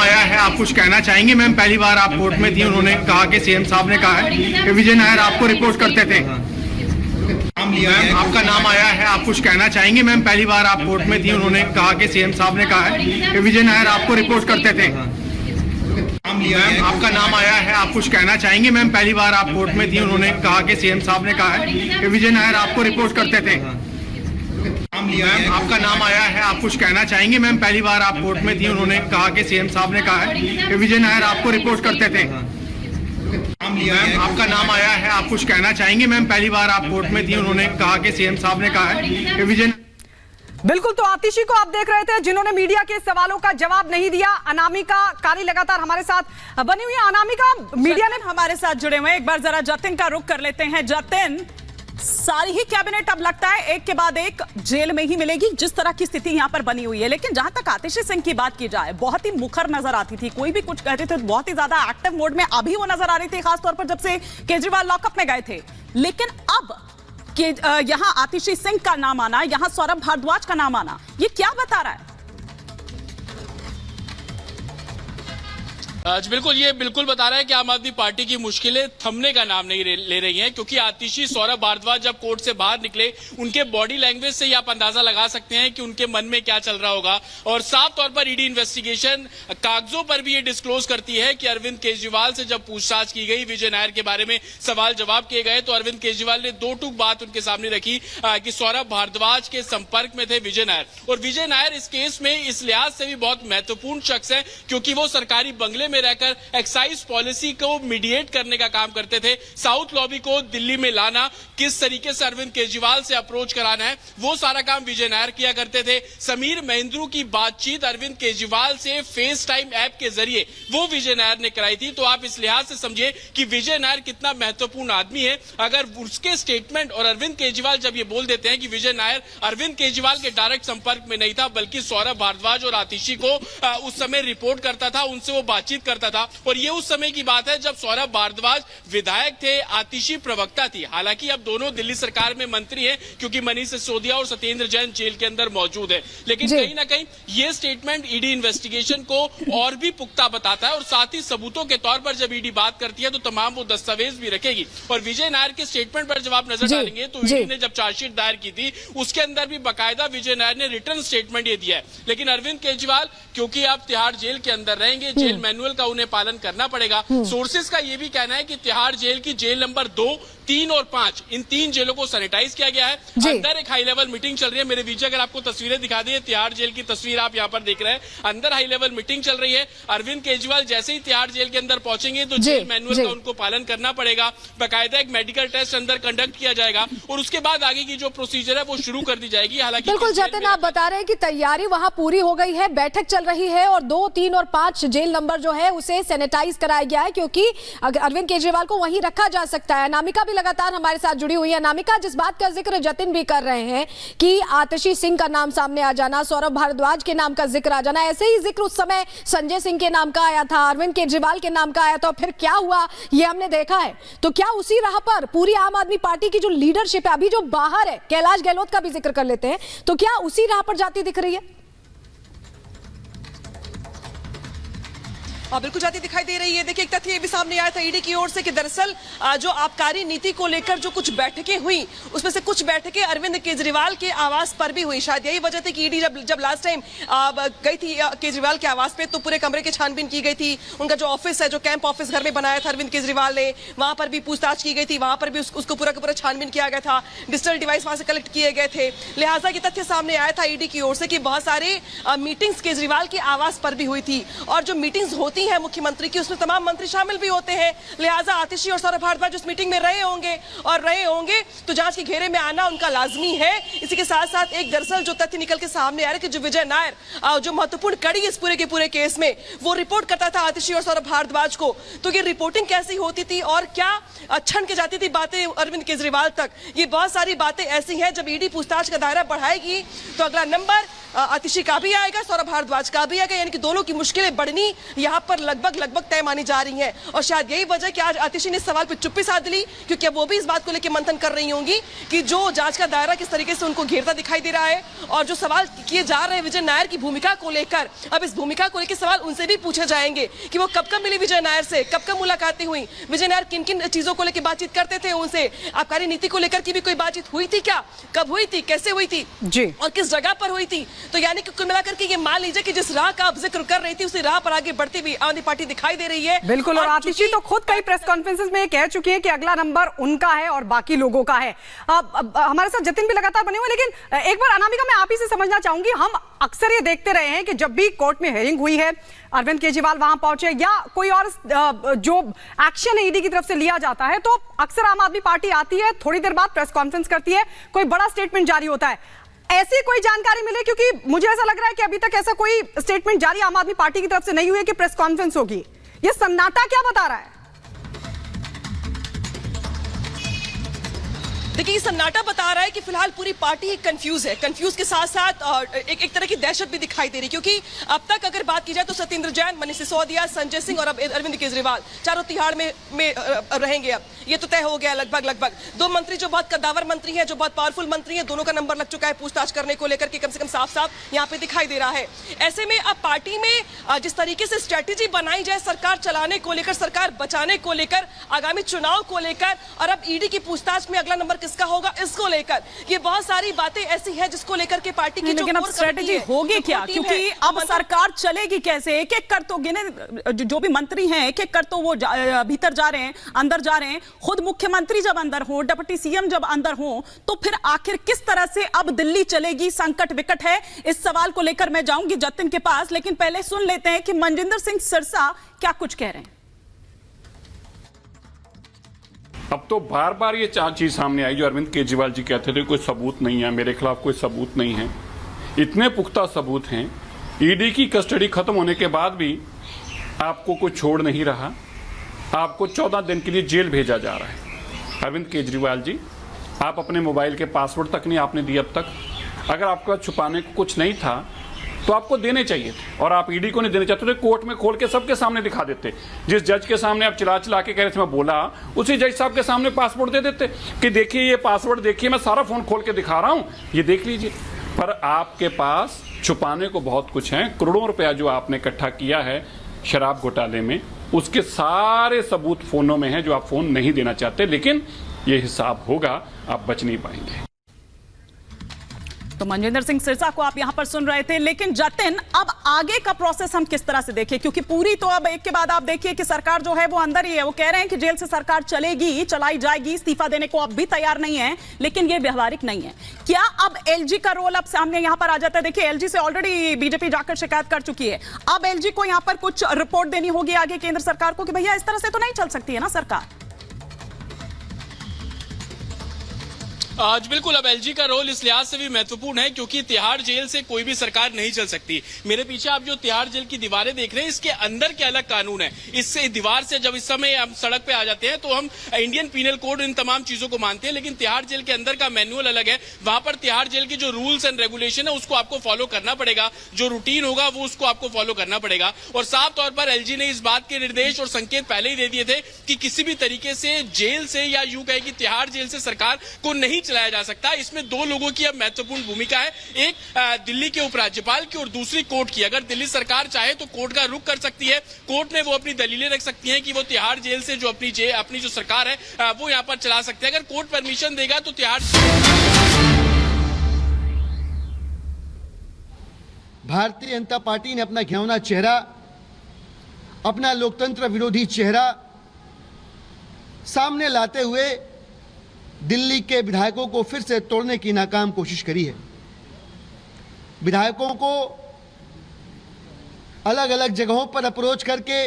आया है, आप कुछ कहना चाहेंगे? मैम पहली बार आप कोर्ट में थी, उन्होंने कहा कि सीएम साहब ने कहा है कि विजय नायर आपको रिपोर्ट करते थे। मैम आपका नाम आया है, आप कुछ कहना चाहेंगे? मैम पहली बार आप कोर्ट में थी, उन्होंने कहा कि सीएम साहब ने कहा है कि विजय नायर आपको रिपोर्ट करते थे। मैम आपका नाम आया है, आप कुछ कहना चाहेंगे? मैम पहली बार आप कोर्ट में थी, उन्होंने कहा कि सीएम साहब ने कहा है कि विजय नायर आपको रिपोर्ट करते थे। मैम आपका नाम आया है, आप कुछ कहना चाहेंगे? मैम पहली बार आप कोर्ट में थी, उन्होंने कहा कि सीएम साहब ने कहा है कि विजय नायर आपको रिपोर्ट करते थे। मैम आपका नाम आया है, आप कुछ कहना चाहेंगे? मैम पहली बार आप कोर्ट में थी, उन्होंने कहा कि सीएम साहब ने कहा है कि विजय। बिल्कुल, तो आतिशी को आप देख रहे थे जिन्होंने मीडिया के सवालों का जवाब नहीं दिया। अनामिका कारी लगातार हमारे साथ बनी हुई है। अनामिका, मीडिया ने हमारे साथ जुड़े हुए हैं। एक बार जरा जतिन का रुख कर लेते हैं। जतिन, सारी ही कैबिनेट अब लगता है एक के बाद एक जेल में ही मिलेगी, जिस तरह की स्थिति यहां पर बनी हुई है। लेकिन जहां तक आतिशी सिंह की बात की जाए, बहुत ही मुखर नजर आती थी, कोई भी कुछ कहते थे बहुत ही ज्यादा एक्टिव मोड में अभी वो नजर आ रही थी, खासतौर पर जब से केजरीवाल लॉकअप में गए थे। लेकिन अब कि यहां आतिशी सिंह का नाम आना, यहां सौरभ भारद्वाज का नाम आना, ये क्या बता रहा है? बिल्कुल, ये बिल्कुल बता रहा है कि आम आदमी पार्टी की मुश्किलें थमने का नाम नहीं ले रही हैं, क्योंकि आतिशी सौरभ भारद्वाज जब कोर्ट से बाहर निकले, उनके बॉडी लैंग्वेज से ही आप अंदाजा लगा सकते हैं कि उनके मन में क्या चल रहा होगा। और साफ तौर पर ईडी इन्वेस्टिगेशन कागजों पर भी ये डिस्क्लोज करती है कि अरविंद केजरीवाल से जब पूछताछ की गई, विजय नायर के बारे में सवाल जवाब किए गए, तो अरविंद केजरीवाल ने दो टूक बात उनके सामने रखी कि सौरभ भारद्वाज के संपर्क में थे विजय नायर। और विजय नायर इस केस में इस लिहाज से भी बहुत महत्वपूर्ण शख्स है, क्योंकि वो सरकारी बंगले में रहकर एक्साइज पॉलिसी को मीडिएट करने का काम करते थे। साउथ लॉबी को दिल्ली में लाना, किस तरीके से अरविंद केजरीवाल से अप्रोच कराना है, वो सारा काम विजय नायर किया करते थे। समीर महेंद्रू की बातचीत अरविंद केजरीवाल से फेस टाइम ऐप के जरिए वो विजय नायर ने कराई थी। तो आप इस लिहाज से समझिए कि विजय नायर कितना महत्वपूर्ण आदमी है। अगर उसके स्टेटमेंट और अरविंद केजरीवाल जब ये बोल देते हैं कि विजय नायर अरविंद केजरीवाल के डायरेक्ट संपर्क में नहीं था, बल्कि सौरभ भारद्वाज और आतिशी को उस समय रिपोर्ट करता था, उनसे वो बातचीत करता था। और ये उस समय की बात है जब सौरभ भारद्वाज विधायक थे, आतिशी प्रवक्ता थी। हालांकि अब दोनों दिल्ली सरकार में मंत्री हैं, क्योंकि मनीष सिसोदिया और सत्येंद्र जैन जेल के अंदर मौजूद है। लेकिन कहीं ना कहीं ये स्टेटमेंट ईडी इन्वेस्टिगेशन को और भी पुख्ता बताता है। और साथ ही सबूतों के तौर पर जब ईडी बात करती है तो तमाम वो दस्तावेज भी रखेगी। और विजय नायर के स्टेटमेंट पर जब आप नजर डालेंगे तो ईडी ने जब चार्जशीट दायर की थी, उसके अंदर भी बाकायदा विजय नायर ने रिटर्न स्टेटमेंट ये दिया है। लेकिन अरविंद केजरीवाल, क्योंकि आप तिहाड़ जेल के अंदर रहेंगे, जेल मैनुअल का उन्हें पालन करना पड़ेगा। सोर्सेज का यह भी कहना है कि तिहाड़ जेल की जेल नंबर 2, 3 और 5, इन 3 जेलों को सैनिटाइज किया गया है। अंदर एक हाई लेवल मीटिंग चल रही है। मेरे विजय, अगर आपको तस्वीरें दिखा दी, तिहाड़ जेल की तस्वीर आप यहां पर देख रहे हैं। अंदर हाई लेवल मीटिंग चल रही है। अरविंद केजरीवाल जैसे ही तिहाड़ जेल के अंदर पहुंचेंगे तो जेल मैनुअल का उनको पालन करना पड़ेगा। बाकायदा एक मेडिकल टेस्ट अंदर कंडक्ट किया जाएगा और उसके बाद आगे की जो प्रोसीजर है वो शुरू कर दी जाएगी। हालांकि बिल्कुल जतिन, आप बता रहे हैं कि तैयारी वहां पूरी हो गई है, बैठक चल रही है और 2, 3 और 5 जेल नंबर जो है उसे सैनिटाइज कराया गया है, क्योंकि अरविंद केजरीवाल को वहीं रखा जा सकता है। अनामिका भी लगातार हमारे साथ जुड़ी हुई है। अनामिका, जिस बात का जिक्र जतिन भी कर रहे हैं कि आतिशी सिंह का नाम सामने आ जाना, सौरभ भारद्वाज के नाम का जिक्र आ जाना, ऐसे ही जिक्र उस समय संजय सिंह के नाम का आया था, अरविंद केजरीवाल के नाम का आया था, फिर क्या हुआ ये हमने देखा है। तो क्या उसी राह पर पूरी आम आदमी पार्टी की जो लीडरशिप है अभी जो बाहर है, कैलाश गहलोत का भी जिक्र कर लेते हैं, तो क्या उसी राह पर जाती दिख रही है? बिल्कुल जाती दिखाई दे रही है। देखिए, एक तथ्य ये भी सामने आया था ईडी की ओर से कि दरअसल जो आबकारी नीति को लेकर जो कुछ बैठकें हुई, उसमें से कुछ बैठकें अरविंद केजरीवाल के आवास पर भी हुई। शायद यही वजह थी कि ईडी जब लास्ट टाइम गई थी केजरीवाल के आवास पे, तो पूरे कमरे की छानबीन की गई थी। उनका जो ऑफिस है, जो कैंप ऑफिस घर में बनाया था अरविंद केजरीवाल ने, वहां पर भी पूछताछ की गई थी, वहां पर भी उसको पूरा का पूरा छानबीन किया गया था। डिजिटल डिवाइस वहां से कलेक्ट किए गए थे। लिहाजा ये तथ्य सामने आया था ईडी की ओर से कि बहुत सारे मीटिंग्स केजरीवाल के आवास पर भी हुई थी। और जो मीटिंग्स होती है मुख्यमंत्री की, उसमें तमाम मंत्री शामिल भी होते हैं। लिहाजा आतिशी और सौरभ भारद्वाज उस मीटिंग में रहे होंगे तो जांच के घेरे में आना उनका लाजमी है। इसी के साथ साथ एक दरअसल जो तथ्य निकल के सामने आ रहा है कि जो विजय नायर जो महत्वपूर्ण कड़ी इस पूरे के पूरे केस में, वो रिपोर्ट करता था आतिशी और सौरभ भारद्वाज को, तो ये रिपोर्टिंग कैसी होती थी और क्या छन के जाती थी बातें अरविंद केजरीवाल तक। ये बहुत सारी बातें ऐसी हैं, जब ईडी पूछताछ का दायरा बढ़ाएगी तो अगला नंबर आतिशी का भी आएगा, सौरभ भारद्वाज का भी आएगा, यानी कि दोनों की मुश्किलें बढ़नी यहाँ पर लगभग तय मानी जा रही है। और शायद यही वजह कि आज आतिशी ने सवाल पर चुप्पी साध ली, क्योंकि अब वो भी इस बात को लेकर मंथन कर रही होंगी कि जो जांच का दायरा किस तरीके से उनको घेरता दिखाई दे रहा है, और जो सवाल किए जा रहे हैं विजय नायर की भूमिका को लेकर, अब इस भूमिका को लेकर सवाल उनसे भी पूछे जाएंगे कि वो कब मिली विजय नायर से, कब मुलाकातें हुई, विजय नायर किन किन चीजों को लेकर बातचीत करते थे उनसे, आबकारी नीति को लेकर की भी कोई बातचीत हुई थी क्या, कब हुई थी, कैसे हुई थी जी, और किस जगह पर हुई थी। तो यानी कि कुल मिलाकर के ये मान लीजिए कि जिस राह का आप जिक्र कर रही थी उसी राह पर आगे बढ़ती हुई आम आदमी पार्टी दिखाई दे रही है। बिल्कुल, और आतिशी तो खुद कई प्रेस कॉन्फ्रेंसेस में कह चुकी है कि अगला नंबर उनका है और बाकी लोगों का है। अब हमारे साथ जतिन भी लगातार बने हुए, लेकिन एक बार अनामिका मैं आप ही से समझना चाहूंगी, हम अक्सर ये देखते रहे हैं कि जब भी कोर्ट में हियरिंग हुई है, अरविंद केजरीवाल वहां पहुंचे या कोई और जो एक्शन ईडी की तरफ से लिया जाता है, तो अक्सर आम आदमी पार्टी आती है, थोड़ी देर बाद प्रेस कॉन्फ्रेंस करती है, कोई बड़ा स्टेटमेंट जारी होता है। ऐसी कोई जानकारी मिले, क्योंकि मुझे ऐसा लग रहा है कि अभी तक ऐसा कोई स्टेटमेंट जारी आम आदमी पार्टी की तरफ से नहीं हुई है कि प्रेस कॉन्फ्रेंस होगी। ये सन्नाटा क्या बता रहा है? देखिए, सन्नाटा बता रहा है कि फिलहाल पूरी पार्टी कंफ्यूज है। कंफ्यूज के साथ साथ एक तरह की दहशत भी दिखाई दे रही, क्योंकि अब तक अगर बात की जाए तो सत्येंद्र जैन, मनीष सिसोदिया, संजय सिंह और अब अरविंद केजरीवाल चारों तिहाड़ में रहेंगे। अब ये तो तय हो गया लगभग। दो मंत्री जो बहुत कद्दावर मंत्री हैं, जो बहुत पावरफुल मंत्री हैं, दोनों का नंबर लग चुका है पूछताछ करने को लेकर के, कम से कम साफ यहाँ पे दिखाई दे रहा है। ऐसे में अब पार्टी में जिस तरीके से स्ट्रेटेजी बनाई जाए सरकार चलाने को लेकर, सरकार बचाने को लेकर, आगामी चुनाव को लेकर, और अब ईडी की पूछताछ में अगला नंबर किसका होगा इसको लेकर, ये बहुत सारी बातें ऐसी हैं जिसको लेकर के पार्टी की लेकिन अब स्ट्रेटेजी होगी क्या, क्योंकि अब सरकार चलेगी कैसे? एक एक कर तो गिने, जो भी मंत्री हैं एक एक कर तो वो भीतर जा रहे हैं, अंदर जा रहे हैं। खुद मुख्यमंत्री जब अंदर हो, डिप्टी सीएम जब अंदर हो, तो फिर आखिर किस तरह से अब दिल्ली चलेगी? संकट विकट है। इस सवाल को लेकर मैं जाऊंगी जतिन के पास, लेकिन पहले सुन लेते हैं कि मनजिंदर सिंह सिरसा क्या कुछ कह रहे हैं। अब तो बार बार ये चीज सामने आई जो अरविंद केजरीवाल जी कहते थे कोई सबूत नहीं है, मेरे खिलाफ कोई सबूत नहीं है। इतने पुख्ता सबूत हैं, ईडी की कस्टडी खत्म होने के बाद भी आपको कोई छोड़ नहीं रहा, आपको 14 दिन के लिए जेल भेजा जा रहा है। अरविंद केजरीवाल जी, आप अपने मोबाइल के पासवर्ड तक नहीं आपने दिए अब तक। अगर आपका छुपाने को कुछ नहीं था तो आपको देने चाहिए थे, और आप ईडी को नहीं देने चाहते थे, कोर्ट में खोल के सबके सामने दिखा देते। जिस जज के सामने आप चिल्ला के कह रहे थे मैं बोला, उसी जज साहब के सामने पासपोर्ट दे देते कि देखिए ये पासवर्ड देखिए, मैं सारा फोन खोल के दिखा रहा हूं, ये देख लीजिए। पर आपके पास छुपाने को बहुत कुछ है। करोड़ों रुपया जो आपने इकट्ठा किया है शराब घोटाले में, उसके सारे सबूत फोनों में है जो आप फोन नहीं देना चाहते, लेकिन ये हिसाब होगा, आप बच नहीं पाएंगे। तो मनजिंदर सिंह सिरसा को आप यहां पर सुन रहे थे, लेकिन जतिन अब आगे का प्रोसेस हम किस तरह से देखें? क्योंकि पूरी तो अब एक के बाद आप देखिए कि सरकार जो है वो अंदर ही है। वो कह रहे हैं कि जेल से सरकार चलेगी, चलाई जाएगी, इस्तीफा देने को अब भी तैयार नहीं है, लेकिन ये व्यवहारिक नहीं है। क्या अब एलजी का रोल अब सामने यहां पर आ जाता है? देखिए, एलजी से ऑलरेडी बीजेपी जाकर शिकायत कर चुकी है। अब एलजी को यहां पर कुछ रिपोर्ट देनी होगी आगे केंद्र सरकार को कि भैया इस तरह से तो नहीं चल सकती है ना सरकार। आज बिल्कुल, अब एलजी का रोल इस लिहाज से भी महत्वपूर्ण है क्योंकि तिहाड़ जेल से कोई भी सरकार नहीं चल सकती। मेरे पीछे आप जो तिहाड़ जेल की दीवारें देख रहे हैं, इसके अंदर के अलग कानून है। इससे दीवार से जब इस समय हम सड़क पे आ जाते हैं तो हम इंडियन पीनल कोड इन तमाम चीजों को मानते हैं, लेकिन तिहाड़ जेल के अंदर का मैनुअल अलग है। वहां पर तिहाड़ जेल की जो रूल्स एंड रेगुलेशन है उसको आपको फॉलो करना पड़ेगा, जो रूटीन होगा वो उसको आपको फॉलो करना पड़ेगा। और साफ तौर पर एलजी ने इस बात के निर्देश और संकेत पहले ही दे दिए थे कि किसी भी तरीके से जेल से, या यूं कहे कि तिहाड़ जेल से सरकार को नहीं चलाया जा सकता। इसमें दो लोगों की अब महत्वपूर्ण भूमिका है, एक दिल्ली के उपराज्यपाल की और दूसरी कोर्ट की। अगर दिल्ली सरकार चाहे तो कोर्ट का रुख कर सकती है, कोर्ट में वो अपनी दलीलें रख सकती हैं कि वो तिहाड़ जेल से जो अपनी जो सरकार है वो यहां पर चला सकते हैं। अगर कोर्ट परमिशन देगा तो तिहाड़। भारतीय जनता पार्टी ने अपना घिनौना चेहरा, अपना लोकतंत्र विरोधी चेहरा सामने लाते हुए दिल्ली के विधायकों को फिर से तोड़ने की नाकाम कोशिश करी है। विधायकों को अलग अलग जगहों पर अप्रोच करके